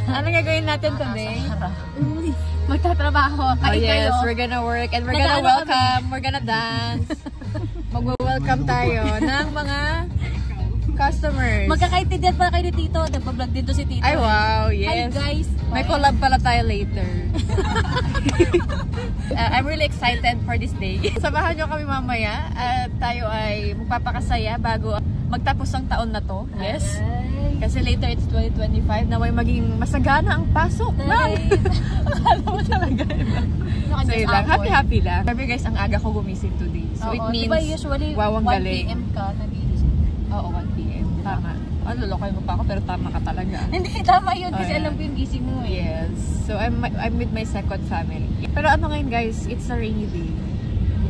Ano gagawin natin today? Magtatrabaho. Oh yes, we're gonna work and we're gonna welcome, we're gonna dance. Mag-welcome tayo ng mga customers. Magkakaintindihan pala kayo ni Tito. Nagpa-vlog dito si Tito. Ay wow, yes. Hi guys. May collab pala tayo later. I'm really excited for this day. Samahan nyo kami mamaya at tayo ay magpapakasaya bago magtapos ang taon na to. Yes. Kasi later it's 2025 na may maging masagana ang pasok. Akala mo talaga iba. So yun lang, happy lang. Sabi guys, ang aga ko gumising today. So it means, diba usually wow, 1 PM ka nagigising? Oo, 1 PM. Tama. Lulokay mo pa ako pero tama ka talaga. Hindi, tama yun kasi alam ko yung gising mo eh. Yes. So I'm with my second family. Pero ano ngayon guys, it's a rainy day.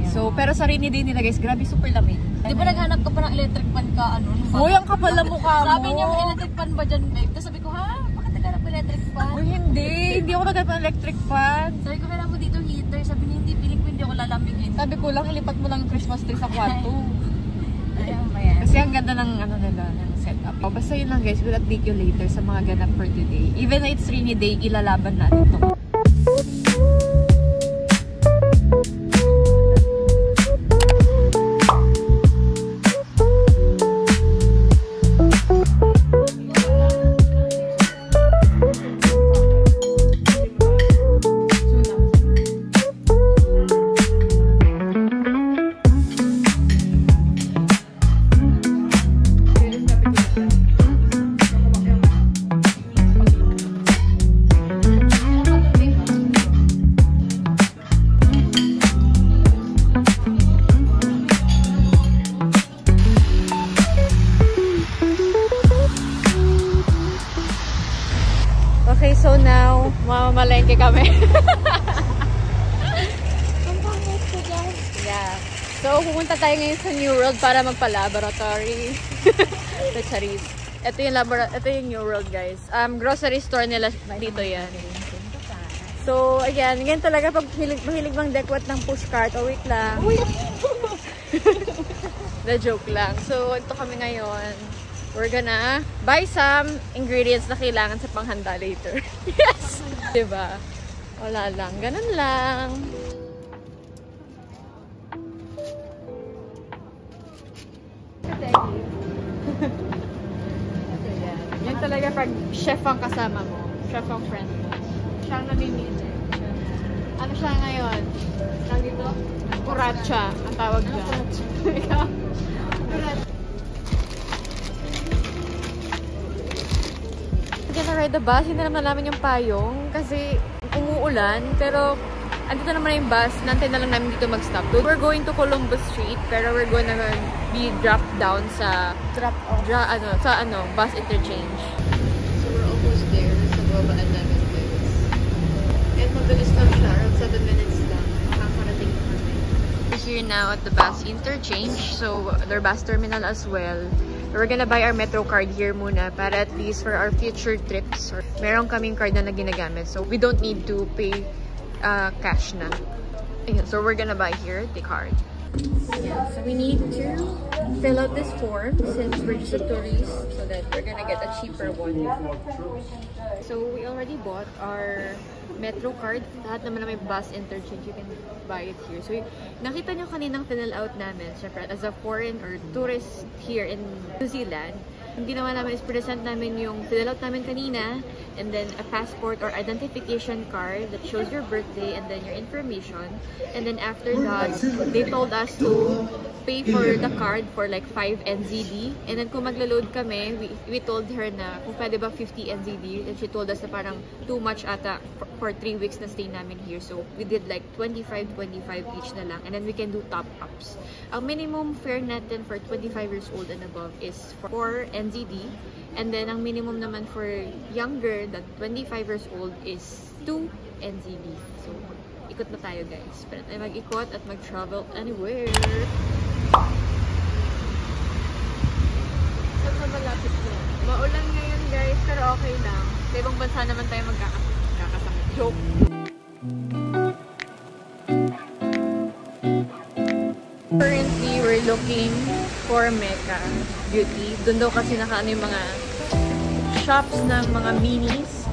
So, pero sa rainy day nila guys, grabe super lamig. Di ba naghanap ka pa ng electric fan ka? Uy, ang kapal na mukha mo. Sabi niya may electric fan ba dyan, babe? Tapos sabi ko, ha? Bakit naghanap ka electric fan? Uy, hindi ako naghanap ng electric fan. Sabi ko, kailangan mo dito heater. Sabi niya, hindi, piling ko hindi ako lalamigin. Sabi ko lang, ilipat mo lang yung Christmas tree sa kwarto. Ayaw ba yan? Kasi ang ganda ng ano nila, ng setup. Basta yun lang guys, we'll update you later sa mga ganap for today. Even though it's rainy day, ilalaban natin ito. Okay, so now, mamamalengke kami. Yeah. So, pumunta tayo ngayon sa New World para magpa-laboratory. Charis. Ito yung New World, guys. Grocery store nila dito yan. So, again talaga pag mahilig mang dekwat ng pushcart. Oh, wait lang. The joke lang. So, ito kami ngayon. We're gonna buy some ingredients na kailangan sa panghanda later. Yes! Diba? Wala lang. Ganun lang. Yan talaga pag chef ang kasama mo. Chef ang friend mo. Siya ang namimili. Ano siya ngayon? Tawag dito? Kuratsa. Ang tawag dyan. Ikaw? Kuratsa. Gonna ride the bus. Hindi naman namin yung payong kasi umuulan. Pero andito naman yung bus. Nantay na lang namin dito mag-stop. We're going to Columbus Street pero we're gonna be dropped down sa bus interchange. So we're almost there. So babaan namin guys. And mabilis lang siya. Around 7 minutes lang. Makakarating na kami. We're here now at the bus interchange. So their bus terminal as well. We're gonna buy our Metro card here muna para at least for our future trips. Meron kaming card na ginagamit. So we don't need to pay cash na. Ayan, so we're gonna buy here the card. Yeah, so we need to fill out this form since we're just a tourist so that we're gonna get a cheaper one. So we already bought our Metro card. Lahat naman na may bus interchange, you can buy it here. So nakita nyo kaninang fill out namin, syempre as a foreign or tourist here in New Zealand, hindi naman namin is-present namin yung fill out namin kanina and then a passport or identification card that shows your birthday and then your information. And then after that, they told us to pay for the card for like 5 NZD. And then kung maglo-load kami, we told her na kung pwede ba 50 NZD. And she told us na parang too much ata for 3 weeks na stay namin here. So we did like 25 each na lang. And then we can do top-ups. Ang minimum fare natin for 25 years old and above is 4 NZD. And then ang minimum naman for younger than 25 years old is 2 NZD. So ikot na tayo guys. Pero tayo mag-ikot at mag-travel anywhere. Saan na malapit ko? Maulan ngayon guys, pero okay lang. Sa ibang bansa naman tayo magkakasakit. Joke! Currently, we're looking for Mecca Beauty. Doon daw kasi nakaano yung mga shops ng mga minis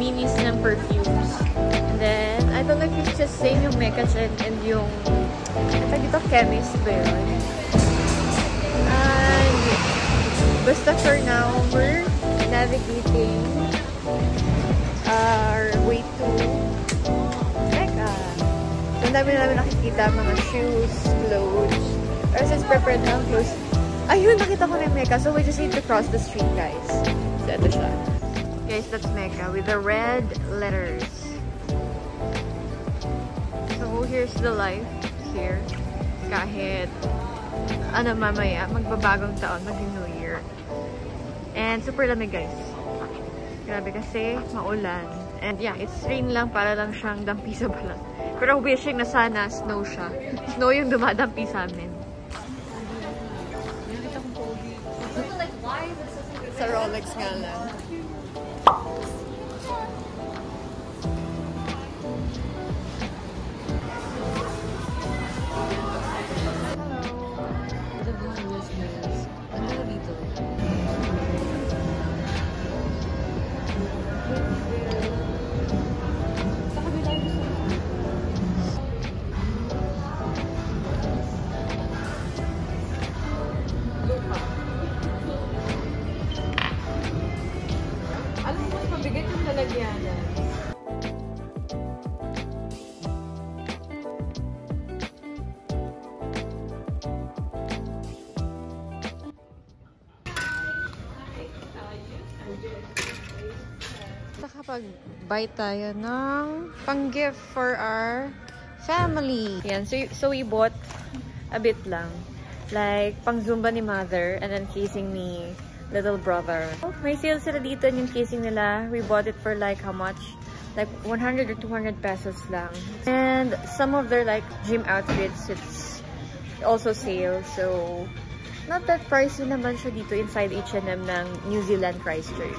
minis ng perfumes. And then, I don't know if it's just same yung Mecca and yung dito chemist ba yun? And basta for now, we're navigating our way to Mecca. So, ang dami namin nakikita mga shoes, clothes. Or since prepared na ang clothes. Ayun, nakita ko na yung Mecca. So, we just need to cross the street, guys. So, ito siya. Guys, that's Mecca with the red letters. So, here's the life here. Kahit, mamaya, magbabagong taon, mag-New Year. And super lamig, guys. Grabe kasi, maulan. And yeah, it's rain lang, para lang siyang dampi sa balat. Pero wishing na sana, snow siya. Snow yung dumadampi sa amin. Sa Rolex nga lang. Nakapag-buy tayo ng pang-gift for our family. Yan. So we bought a bit lang. Like, pang-zumba ni mother and then casing ni little brother. May sale sila dito yung casing nila. We bought it for like how much? Like 100 or 200 pesos lang. And some of their like gym outfits, it's also sale. So, not that pricey naman siya dito inside H&M ng New Zealand Christchurch.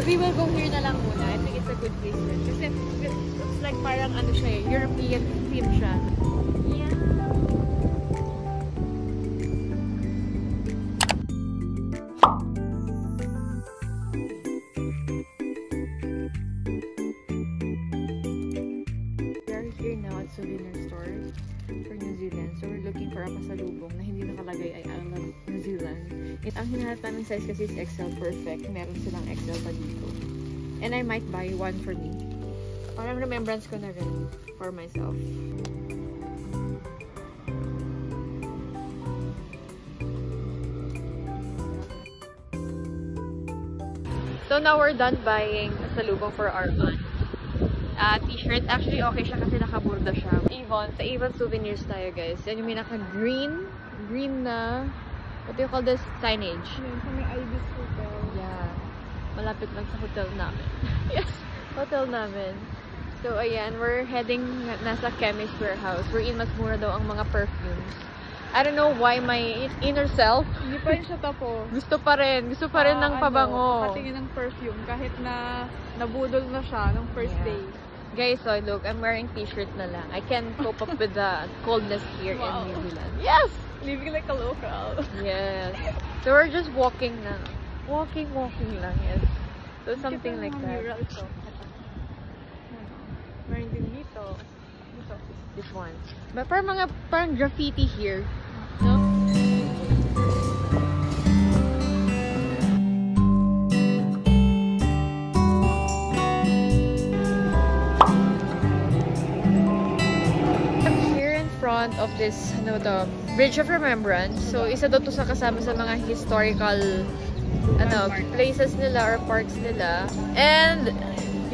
We will go here na lang muna. I think it's a good place for it. Kasi it looks like parang ano siya eh, European theme siya. Yeah. We are here now at souvenir store for New Zealand. So we're looking for a pasalubong na hindi nakalagay ay I love New Zealand. Ang hinahanap namin size kasi is XL perfect. Meron silang XL pa dito. And I might buy one for me. Parang remembrance ko na rin for myself. So now we're done buying pasalubong for our aunt. T-shirt. Actually, okay siya kasi nakaburda siya. Avon. Sa Avon Souvenirs tayo, guys. Yan yung may naka-green. Green na... What do you call this? Signage. Yan, sa may Ibis Hotel. Yeah. Malapit lang sa hotel namin. Yes! Hotel namin. So, ayan. We're heading nasa chemist warehouse. We're in mas mura daw ang mga perfumes. I don't know why my inner self. Hindi pa rin siya tapos. Gusto pa rin. Gusto pa rin ng pabango. Patingin ng perfume. Kahit na nabudol na siya nung first day. Guys, so look. I'm wearing t-shirt na lang. I can cope up with the coldness here in New Zealand. Yes! Living like a local. Yes. So we're just walking na. Walking lang, yes. So something like that. Mural ito. Meron din dito. This one. But parang graffiti here. No? I'm here in front of this, the Bridge of Remembrance. So, isa daw to sa kasama sa mga historical places nila or parks nila. And,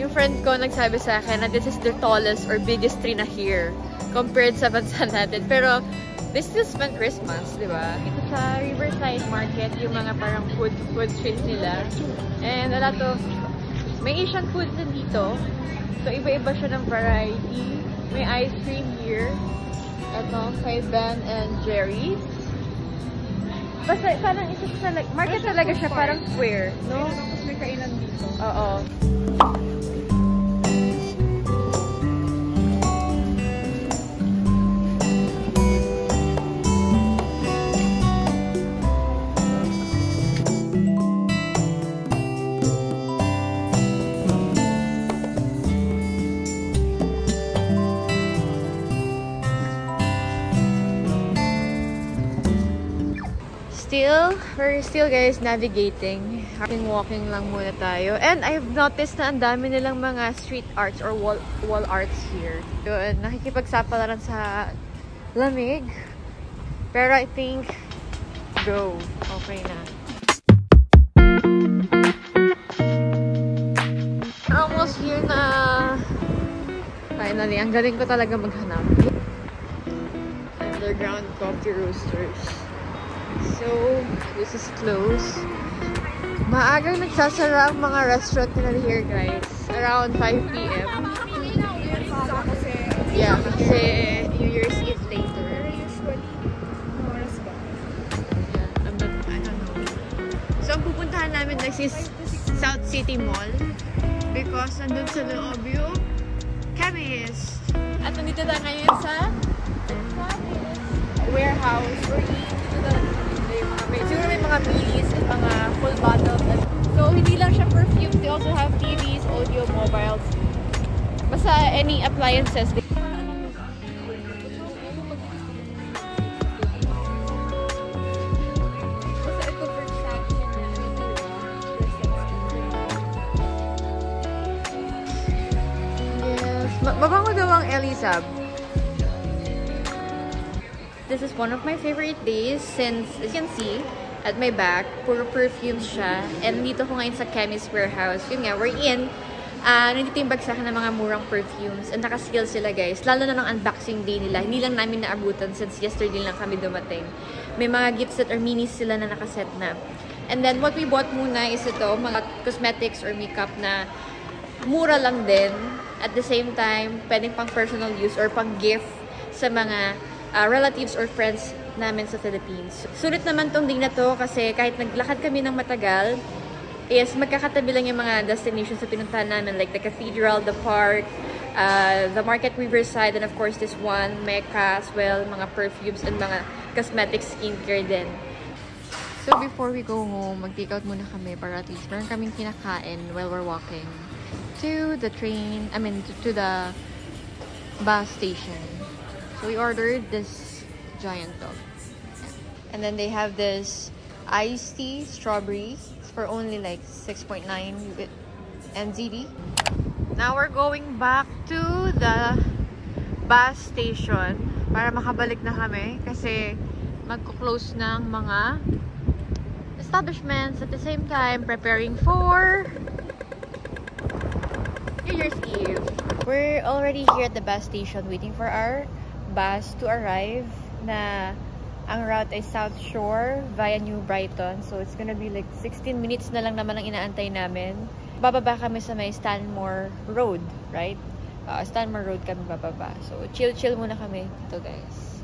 yung friend ko nagsabi sa akin na this is the tallest or biggest tree na here compared sa bansa natin. Pero, they still spend Christmas, di ba? Ito sa Riverside Market, yung mga parang food streets nila. And a lot of, may Asian foods din dito. So, iba-iba siya ng variety. May ice cream here. Ito, kay Ben and Jerry's. Basta parang isa sa market talaga siya, parang square, no? Tapos may kainan dito. Oo. We're still guys navigating. Walking lang muna tayo. And I've noticed na ang dami nilang mga street arts or wall arts here. Yun, nakikipagsapalaran sa lamig. Pero I think, go. Okay na. We're almost here na. Finally, ang galing ko talaga maghanap. Underground coffee roasters. So, this is closed. Maagang nagsasara ang mga restaurant nila here, guys. Around 5 p.m. Yeah, kasi New Year's Eve later. Yeah, I don't know. So, ang pupuntahan namin next is South City Mall. Because nandun sa loob yung chemist. At nandito na ngayon sa warehouse. Siguro may mga minis at mga full bottles. So, hindi lang siya perfumes. They also have TVs, audio, mobiles. Basta any appliances. Yes. Mabango daw ang Elisab. This is one of my favorite days since, as you can see, at my back, puro perfumes siya. And dito ko ngayon sa Chemist Warehouse. Yun nga, we're in. Nandito yung bagsakan ng mga murang perfumes. And nakaskill sila, guys. Lalo na ng unboxing day nila. Hindi lang namin naabutan since yesterday lang kami dumating. May mga gift set or minis sila na nakaset na. And then, what we bought muna is ito, mga cosmetics or makeup na mura lang din. At the same time, pwedeng pang personal use or pang gift sa mga relatives or friends namin sa Philippines. Sulit naman tong day na to kasi kahit naglakad kami ng matagal, is magkakatabi lang yung mga destinations na pinuntahan namin, like the cathedral, the park, the market Riverside, and of course this one, Mecca as well, mga perfumes and mga cosmetic skincare din. So before we go home, mag-take out muna kami para at least meron kaming kinakain while we're walking to the train, to the bus station. So we ordered this giant dog. And then they have this iced tea, strawberry, for only like 6.9 NZD. Now we're going back to the bus station para makabalik na kami kasi magko-close ng mga establishments at the same time preparing for New Year's Eve. We're already here at the bus station waiting for our bus to arrive na ang route ay South Shore via New Brighton. So it's gonna be like 16 minutes na lang naman ang inaantay namin. Bababa kami sa may Stanmore Road, right? Stanmore Road kami bababa. So chill muna kami dito, guys.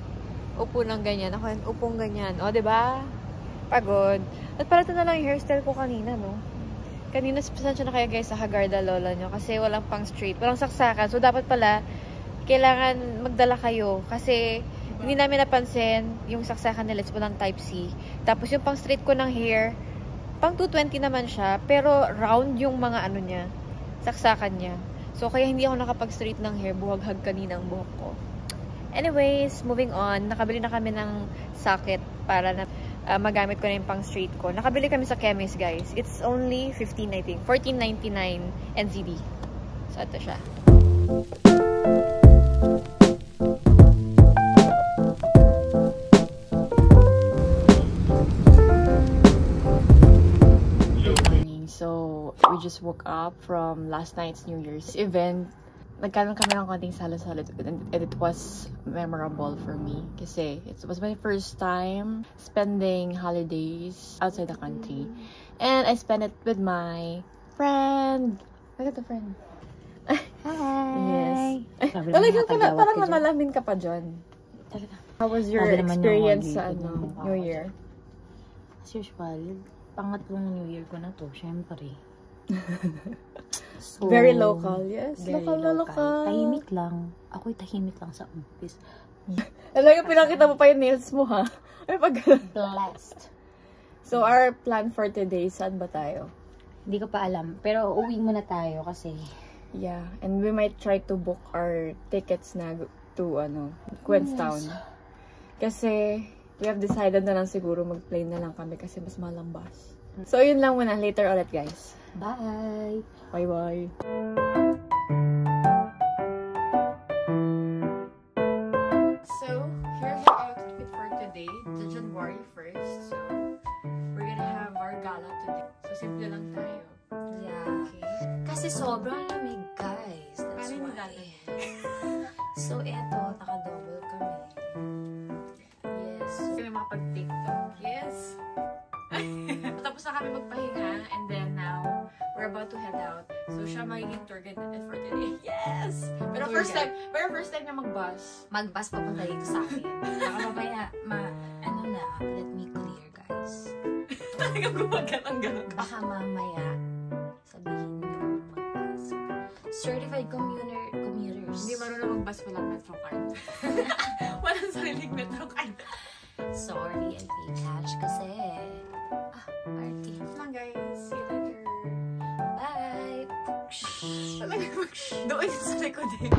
Upo ng ganyan. Ako yung upong ganyan. O, diba? Pagod. At pala ito na lang yung hairstyle ko kanina, no? Kanina, pasensya na kayo, guys, sa Hagarda Lola nyo. Kasi walang pang straight. Walang saksakan. So dapat pala kailangan magdala kayo kasi hindi namin napansin yung saksakan nila is walang type C. Tapos yung pang straight ko ng hair, pang 220 naman siya, pero round yung mga ano niya, saksakan niya. So kaya hindi ako nakapag-straight ng hair, buhaghag kanina ang buhok ko. Anyways, moving on, nakabili na kami ng socket para na magamit ko na yung pang straight ko. Nakabili kami sa chemist, guys. It's only 15, I think. 14.99 NZD. So ito siya. So, we just woke up from last night's New Year's event. Nagkaroon kami ng konting salo-salo and it was memorable for me kasi it was my first time spending holidays outside the country. And I spent it with my friend. Look at the friend. Hi! Yes. Talagang parang nanalamin ka pa dyan. Talaga. How was your experience sa New Year? As usual, pangatlong New Year ko na to, syempre. So, very local, yes. Very local. Tahimik lang. Ako'y tahimik lang sa office. Talaga pinakita mo pa yung nails mo, ha? Ay, Blessed. So, our plan for today, saan ba tayo? Hindi ko pa alam. Pero uwi muna tayo kasi... Yeah. And we might try to book our tickets na to, Queenstown. Yes. Kasi, we have decided na lang siguro mag-plane na lang kami kasi mas mahal ang bus. So, yun lang muna. Later ulit, guys. Bye! Bye-bye! So, here's our outfit for today, the January 1st. So, we're gonna have our gala today. So, simple lang tayo. Yeah. Okay. Kasi sobrang lamig, guys. That's why. So, eto, naka-double kami. Yes. Kami makapag-TikTok. Yes. Tapos na kami magpahinga, and then now, we're about to head out. So, siya magiging tour guide natin for today. Yes! Pero first time na mag-bus. Mag-bus papunta dito sa akin. Baka mamaya, let me clear, guys. Talagang gumagatang-galang. Baka mamaya, sabihin nyo mag-bus. Certified commuters. Hindi marunong mag-bus, walang metro card. Walang sariling metro card. Sorry, I pay cash kasi, party. Lang, guys. See you later. Bye! Talagang doon sa likod eh.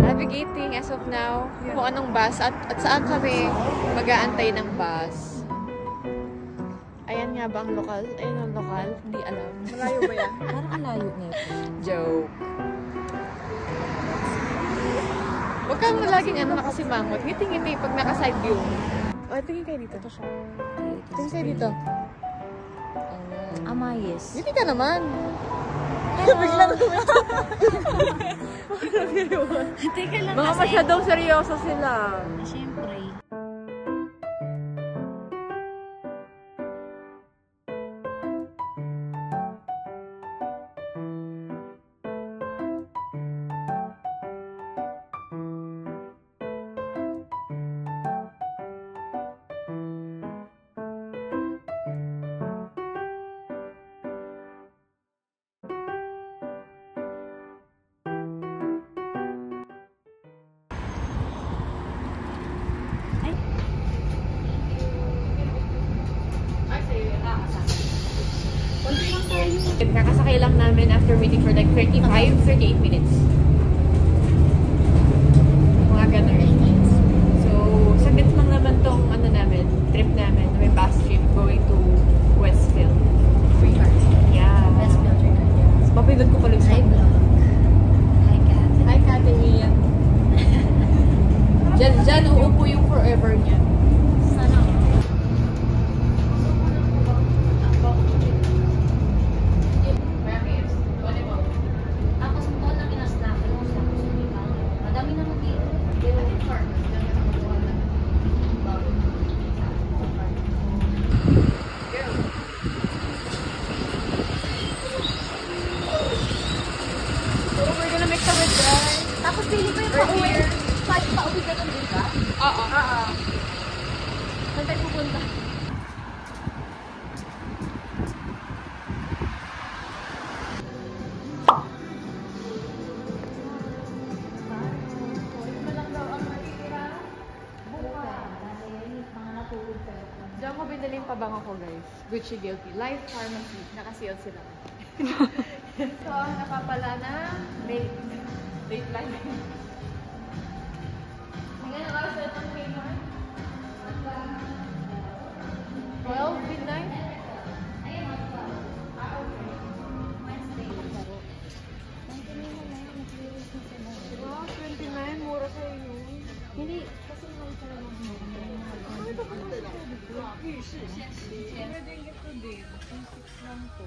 Navigating as of now kung anong bus at saan kami mag-aantay ng bus. Ayan nga ba ang lokal? Ayan ang lokal? Hindi alam. Malayo ba yan? Parang alayo nito. Joke. Huwag kang laging nakasimangot. Ngiti-ngiti pag naka-side view. Tingin kayo dito. Tingin kayo dito. Amayes. Ngiti ka naman. Biglang Teka lang mga kasi. masyadong seryoso sila. Siyempre. Kakasakay lang namin after waiting for like 38 minutes. Mga ganun. So, saglit lang naman tong trip namin. May bus trip going to Westfield. 3 hours. Yeah. Westfield 3 hours. So, papindot ko pala Hi, vlog. Hi, Kat. Hi, Catherine. Diyan, uupo yung forever niya. Sana. Madami naman dito. So, we're gonna make the withdrawal. Tapos pili ko yung pauwi. Pauwi ka doon ba? Oo. Saan tayo pupunta? Diyan ko binili yung pabango ko, guys. Gucci Guilty. Life Pharmacy. Naka-sale sila. So, napapala na date line. Ngayon, oras na itong Kmart. 12 midnight? Wow, 29. Mura kayo yun. Hindi. Kasi mahal ka lang mo. Pwede ito din. 6 lang to.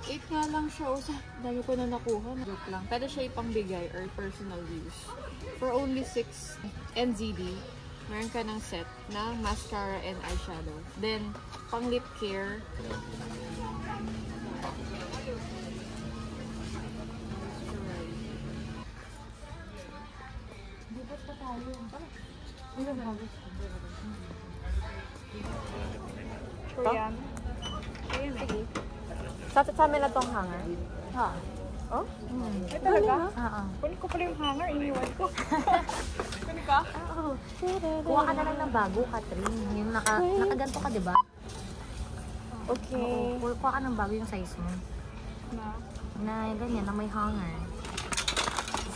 8 nga lang siya. O, dami ko na nakuha. Joke lang. Pwede siya ipangbigay or personal use. For only 6 NZD, meron ka ng set na mascara and eyeshadow. Then, pang lip care. Korean. Ayun, sige. Sa amin na tong hanger. Ha? Oh? Ay, talaga? Oo. Kunin ko pala yung hanger, iniwan ko. Kunin ka? Oo. Kuha ka na lang ng bago, Catherine. Yung nakaganto ka, di ba? Okay. Oo. Kuha ka ng bago yung size mo. Na ganyan, na may hanger.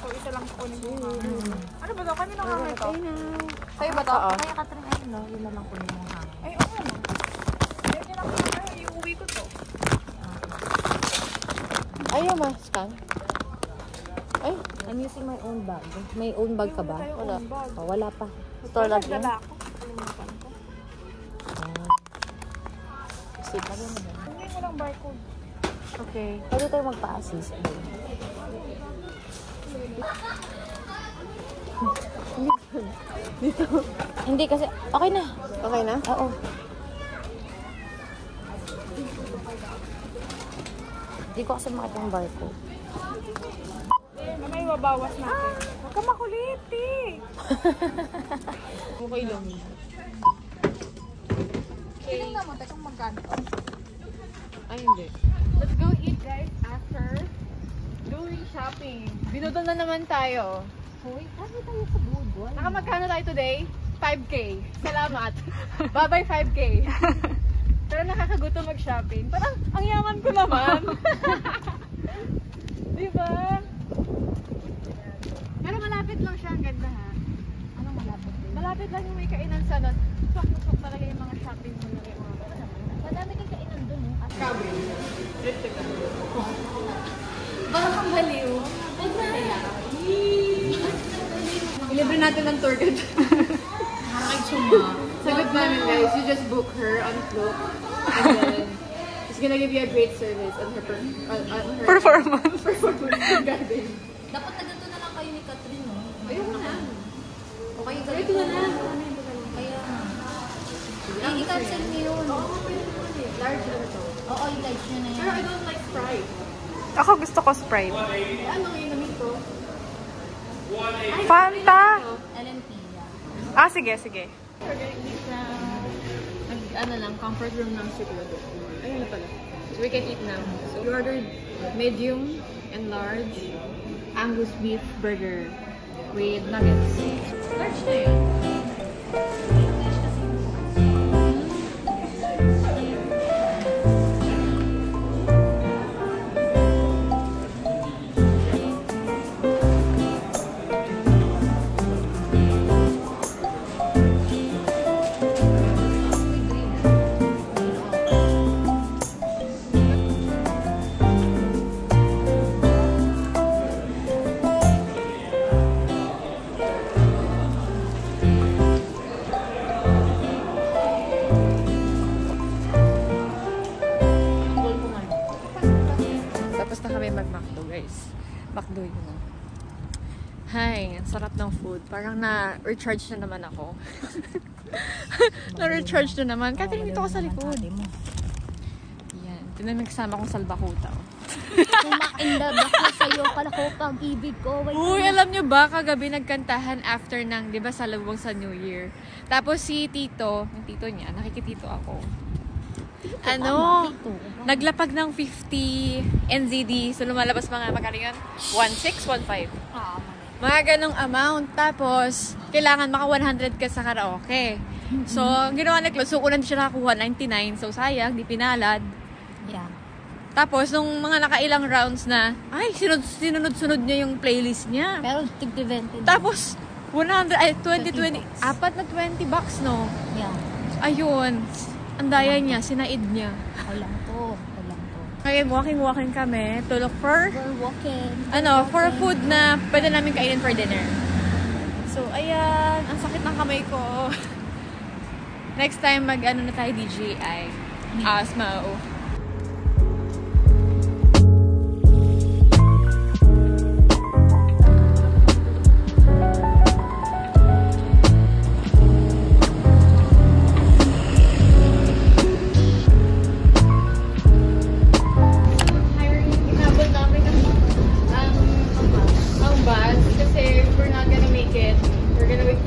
So, isa lang kunin ko yung hanger. Ano ba ito? Kanino hanger to? Sa'yo ba ito? Kaya Catherine, ayun no, yun na lang kunin mo hanger. Ay, oo naman. Yan lang hanger. Iuwi ko to. Ayaw ma-scan. Ay, I'm using my own bag. May own bag ka ba? Wala. Oh, wala pa. Store lang yan. Dala ako. Kalimutan ko. Sige, lagyan mo na. Hindi mo lang barcode. Okay. Pwede tayo magpa-assist. Dito. Hindi kasi, okay na. Okay na? Oo. Hindi ko kasi makita yung barcode. May babawas natin. Huwag ka makulit eh. Okay lang. Okay. Tingnan mo, takang magkano. Ay, hindi. Let's go eat, guys, after doing shopping. Binudol na naman tayo. Hoy, kasi tayo sa budol. Nakamagkano tayo today? 5K. Salamat. Bye-bye 5K. Pero nakakagutom mag-shopping. Parang ang yaman ko naman. Diba? Pero malapit lang siya. Ang ganda ha. Anong malapit din? Malapit lang yung may kainan sa not. Swak talaga yung mga shopping mo na yung mga. Madami kang kainan dun, eh. Kabe. Parang kang baliw. Ilibre natin ng tour guide. Nakakitsuma. Sagot namin guys, you just book her on Klook. And then, she's gonna give you a great service on her, performance garden. Dapat na ganito na lang kayo ni Catherine, no? Ayoko na. Okay, Ito na lang. Kaya, i-cancel niyo yun. Large ano to. Oo, i-like nyo na yan. Pero I don't like Sprite. Ako gusto ko Sprite. Ano yung namin ko? Fanta! LNP, yeah. Ah, sige, sige. We're getting this now. Ano lang, comfort room ng siguro. Ayun na pala. So we can eat now. So we ordered medium and large Angus beef burger with nuggets. Large na yun. Mag-McDo guys. McDo yun. Hi, ang sarap ng food. Parang na-recharge na naman ako. Na-recharge na naman. Catherine, dito ka sa likod. Yan. Tinan mo kasama kong salbakuta. In love ako sa'yo, pala ko pag-ibig ko. Uy, alam nyo ba, kagabi nagkantahan after ng, di ba, salubong sa New Year. Tapos si Tito, yung tito niya, nakikitito ako. Ano, naglapag ng 50 NZD. So, lumalabas mga magkano yun? 1.6, 1.5. Mga ganong amount. Tapos, kailangan maka 100 ka sa karaoke. So, ginawa na close. So, unang siya nakakuha 99. So, sayang, di pinalad. Yeah. Tapos, nung mga nakailang rounds na, ay, sinunod-sunod niya yung playlist niya. Pero, tig-20. Tapos, 20, apat na $20, no? Yeah. Ayun. Ang daya niya, sinaid niya. Ako lang to. Kaya walking kami to look for, We're walking. for food na pwede namin kainin for dinner. So, ayan. Ang sakit ng kamay ko. Next time, mag-ano na tayo, DJI. Asmo. We're gonna wait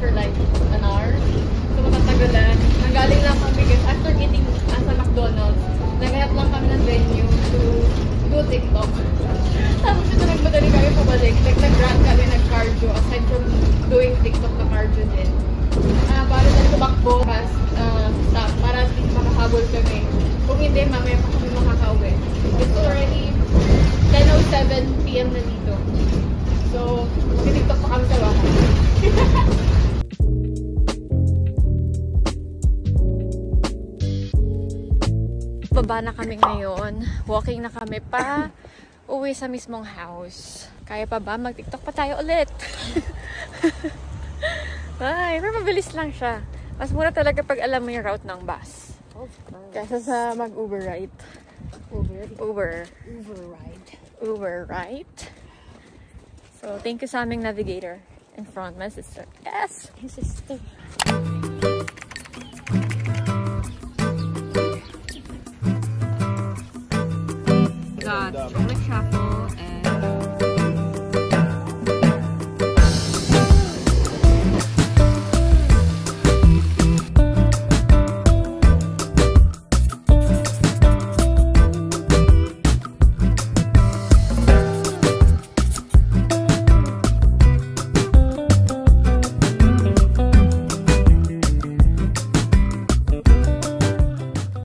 PM na dito. So, mag-tiktok pa kami sa baka. Baba na kami ngayon. Walking na kami pa uwi sa mismong house. Kaya pa ba? Mag-tiktok pa tayo ulit. Ay, pero mabilis lang siya. Mas mura talaga pag alam mo yung route ng bus. Kaysa sa mag-Uber ride. Uber ride. So, thank you sa aming navigator in front, my sister. Yes! My sister.